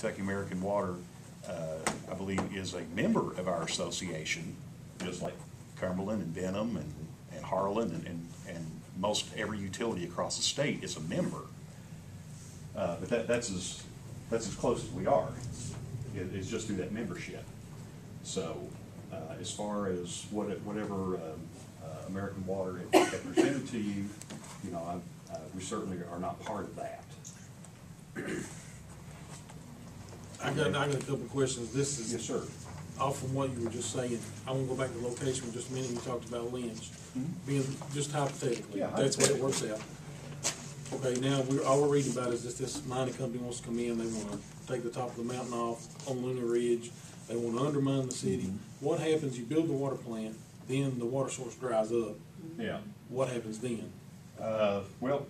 Kentucky American Water, I believe, is a member of our association, just like Cumberland and Benham and Harlan and most every utility across the state is a member. But that's as close as we are. It's just through that membership. So as far as whatever American Water had presented to you, you know, we certainly are not part of that. I got a couple of questions. This is Yes, sir. off from what you were just saying. I want to go back to location for just a minute. You talked about Lynch. Being just hypothetically, Yeah, that's what it works out. Okay, now all we're reading about is this mining company wants to come in. They want to take the top of the mountain off on Lunar Ridge. They want to undermine the city. What happens? You build the water plant, then the water source dries up. Yeah. What happens then? Well,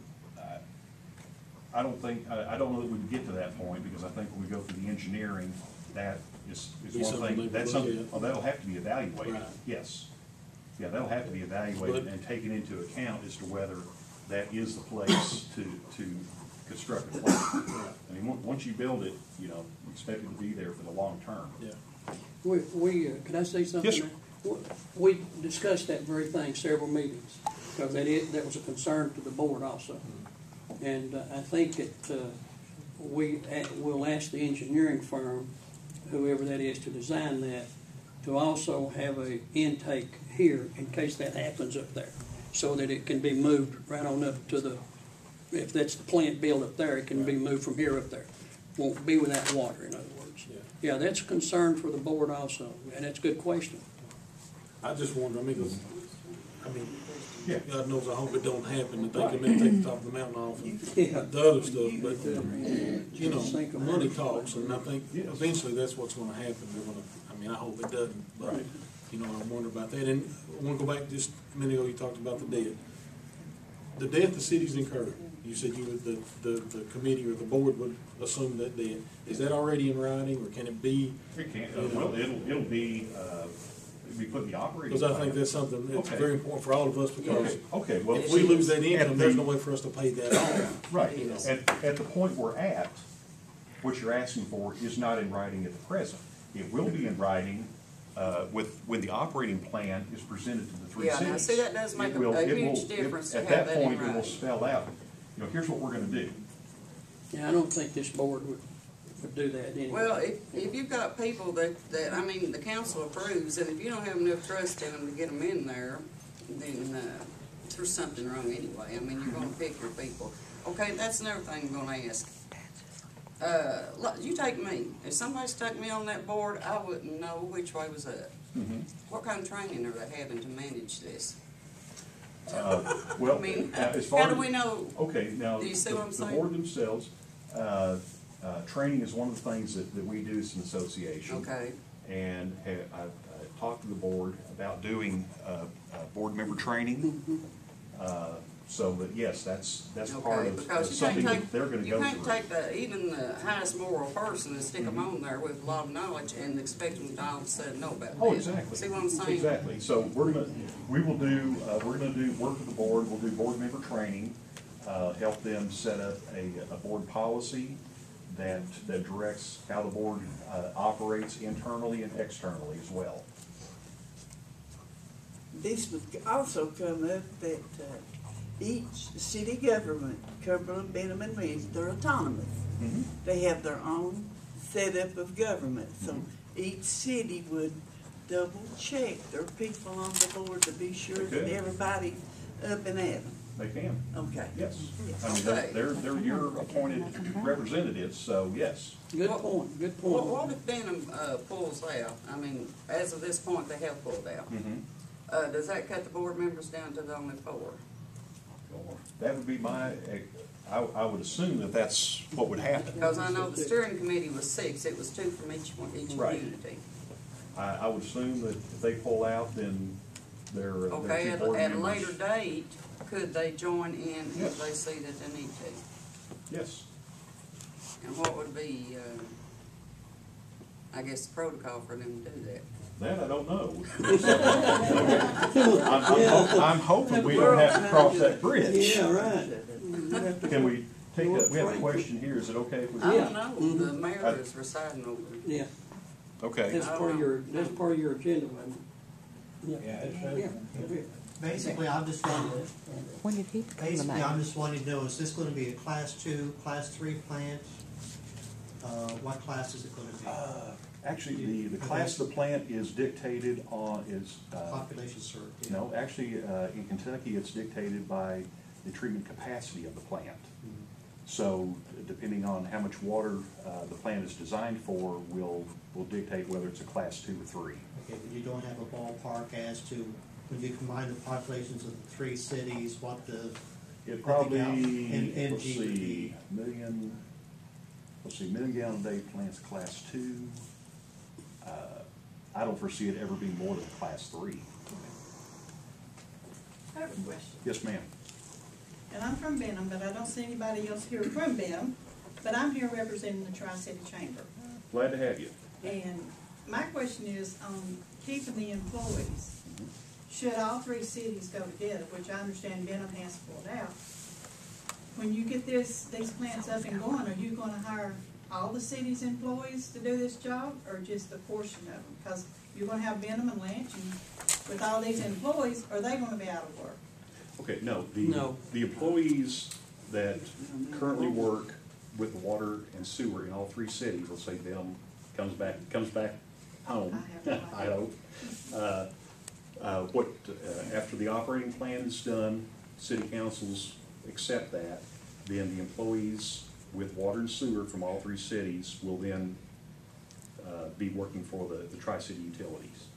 I don't know that we would get to that point, because I think when we go through the engineering, that is one thing. That's something, that'll have to be evaluated. Right. Yes. Yeah, that'll have to be evaluated and taken into account as to whether that is the place to construct a plant. Right. I mean, once you build it, you know, you expect it to be there for the long term. Yeah. Can I say something? Yes, sir. We discussed that very thing several meetings, because that was a concern to the board also. And I think that we'll ask the engineering firm, whoever that is, to design that, to also have a intake here in case that happens up there, so that it can be moved right on up to if that's the plant built up there, it can be moved from here up there. Won't be without water, in other words. Yeah, that's a concern for the board also, and that's a good question. I just wonder, Yeah. God knows, I hope it don't happen, that they can take the top of the mountain off and the other stuff, but, you know, money talks, and I think eventually that's what's gonna happen. I hope it doesn't, but, you know, I wonder about that. And I wanna go back just a minute ago, you talked about the debt. The debt the city's incurred, you said the committee or the board would assume that debt. Is that already in writing, or can it be? It can't, well, it'll be put in the operating Because I plan. think that's something that's very important for all of us, because Okay, well, if we lose that income, there's no way for us to pay that off. Right. At the point we're at, what you're asking for is not in writing at the present. It will be in writing when the operating plan is presented to the three cities. Yeah, now see, that does make a huge difference to have that in At that point, it will writing. spell out, you know, here's what we're gonna do. Yeah, I don't think this board would do that anyway. Well, if you've got people that the council approves, and if you don't have enough trust in them to get them in there, then there's something wrong anyway. I mean, you're gonna pick your people. Okay, that's another thing I'm gonna ask. Look, you take me. If somebody stuck me on that board, I wouldn't know which way was up. What kind of training are they having to manage this? Well, I mean, as far how do as- we know? Okay, now, Do you see what I'm the saying? board themselves, training is one of the things that we do as an association. Okay. And I've talked to the board about doing board member training. So that, yes, that's part Okay, of because you something can't that they're gonna take, go you can't through. take even the highest moral person and stick them on there with a lot of knowledge and expect them to all of a sudden know about Oh, that. exactly. See what I'm saying? Exactly. So we're gonna do work with the board. We'll do board member training, help them set up a board policy that directs how the board operates internally and externally as well. This would also come up that each city government, Cumberland, Benham, and Ridge, they're autonomous. They have their own setup of government. So each city would double check their people on the board to be sure that everybody's up and at them. They can. Okay. Yes. I mean, they're your appointed representatives, so yes. Good point, good point. What if Benham pulls out? I mean, as of this point, they have pulled out. Does that cut the board members down to the only 4? That would be I would assume that that's what would happen. Because I know the steering committee was 6. It was 2 from each Right. community. I would assume that if they pull out, then they're Okay, two board at a members. later date, could they join in Yes. if they see that they need to? Yes. And what would be, I guess, the protocol for them to do that? That I don't know. I'm hoping we don't have to cross that bridge. Yeah, right. Can we take a, we have a question here, is it okay if we? I don't Yeah. know, the mayor is residing over. Yeah, Okay, that's part of your agenda, wasn't it? Yeah. Basically, I just wanted, When did he come to basically, I mind? just wanted to know, is this gonna be a class 2, class 3 plant? What class is it gonna be? actually, the class of the plant is dictated on, Population survey? no, actually, in Kentucky, it's dictated by the treatment capacity of the plant. So depending on how much water the plant is designed for will dictate whether it's a class 2 or 3. Okay, but you don't have a ballpark as to, when you combine the populations of the 3 cities, what the, It probably, And let's G would see, be- million gallon a day plant's class 2. I don't foresee it ever being more than class 3. I have a question, Yes, ma'am. and I'm from Benham, but I don't see anybody else here from Benham, but I'm here representing the Tri-City Chamber. Glad to have you. And my question is on keeping the employees. Should all 3 cities go together, which I understand Benham has pulled out, when you get these plants up and going, are you gonna hire all the city's employees to do this job, or just a portion of them? Because you're gonna have Benham and Lansing, with all these employees, are they gonna be out of work? Okay, no, No. the employees that currently work with water and sewer in all 3 cities, let's say Benham comes back home, I have no I hope. After the operating plan is done, city councils accept that, then the employees with water and sewer from all 3 cities will then be working for the Tri-City utilities.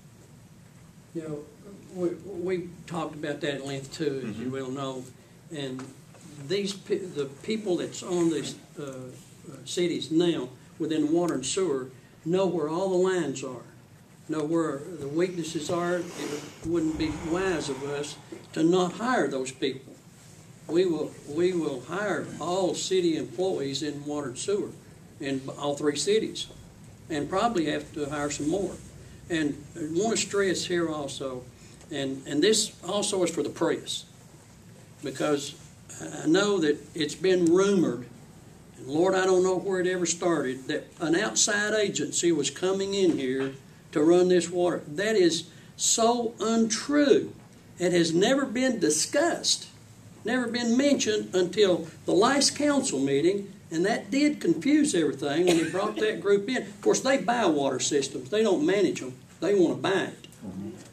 You know, we talked about that at length too, as you well know, and the people that's on these cities now within water and sewer know where all the lines are, know where the weaknesses are. It wouldn't be wise of us to not hire those people. We will hire all city employees in water and sewer in all 3 cities, and probably have to hire some more. And I want to stress here also, and this also is for the press, because I know that it's been rumored, and Lord, I don't know where it ever started, that an outside agency was coming in here to run this water. That is so untrue. It has never been discussed, never been mentioned until the last council meeting, and that did confuse everything when they brought that group in. Of course, they buy water systems. They don't manage them. They want to buy it.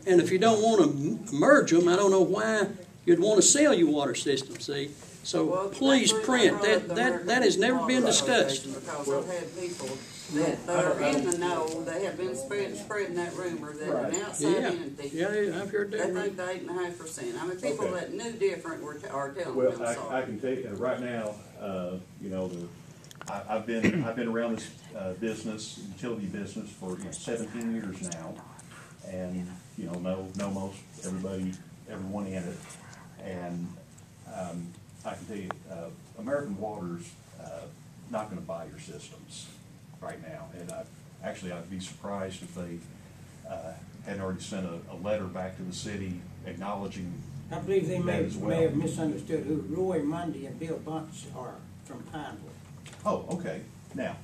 And if you don't want to merge them, I don't know why you'd want to sell your water system, see? So Well, please that's print. the reason I brought up the That has American never been Water discussed. Association, Because I've had people that are in the know, they have been spreading that rumor that an outside Yeah, entity. yeah, I've heard They that. think the 8.5%. I mean, people Okay. that knew different are telling Well, them I sorry. can tell you, right now, I've been around this business, utility business for 17 years now, and know most everyone in it, and I can tell you, American Water's not going to buy your systems right now, and I'd be surprised if they hadn't already sent a letter back to the city acknowledging. I believe they may, That as well. may have misunderstood who Roy Mundy and Bill Bunch are from Pinewood. Oh, okay. Now,